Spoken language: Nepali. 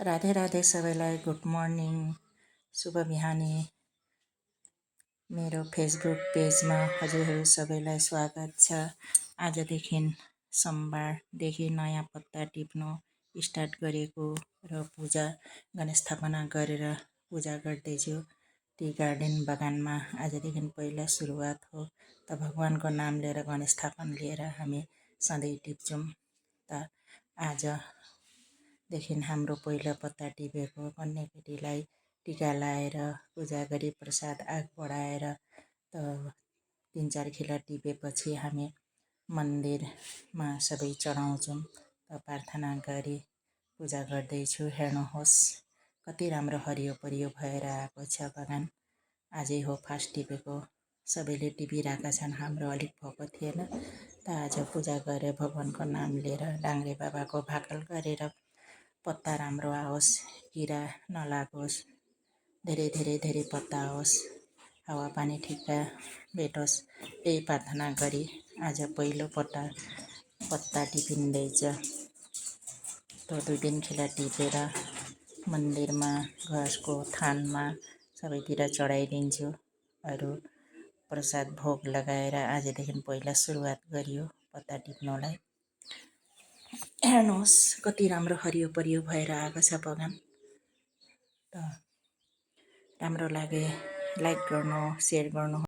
राधे राधे सबैलाई गुड मर्निङ शुभ बिहानी। मेरो फेसबुक पेजमा हजुरहरू सबैलाई स्वागत छ। आजदेखि सोमबारदेखि नयाँ पत्ता टिप्नु स्टार्ट गरेको र पूजा गणेश स्थापना गरेर पूजा गर्दैछु। टी गार्डन बगानमा आजदेखि पहिला सुरुवात हो। त भगवानको नाम लिएर गणेश स्थापना लिएर हामी सधैँ टिप्छौँ। त आजदेखि हाम्रो पहिलो पत्ता टिपेको कन्या केटीलाई टिका लाएर पूजा गरी प्रसाद आग बढाएर त 3-4 खिला टिपेपछि हामी मन्दिरमा सबै चढाउँछौँ। त प्रार्थना गरी पूजा गर्दैछु। हेर्नुहोस् कति राम्रो हरियो परियो भएर आएको छ बगान। आजै हो फर्स्ट टिपेको। सबैले टिपिरहेका छन्, हाम्रो अलिक भएको थिएन। त आज पूजा गरेर भगवानको नाम लिएर डाङ्ग्रे बाबाको भाकल गरेर पत्ता राम्रो आओस्, किरा नलागोस्, धेरै धेरै धेरै पत्ता आओस्, हावापानी ठिक्क भेटोस्, यही प्रार्थना गरी आज पहिलो पत्ता टिपिँदैछ। त 2-3 खिला टिपेर मन्दिरमा, घरको थानमा सबैतिर चढाइदिन्छु। अरू प्रसाद भोग लगाएर आजदेखि पहिला सुरुवात गरियो पत्ता टिप्नलाई। हेर्नुहोस् कति राम्रो हरियो परियो भएर आएको छ बगान। त राम्रो लागे लाइक गर्नु, सेयर गर्नु।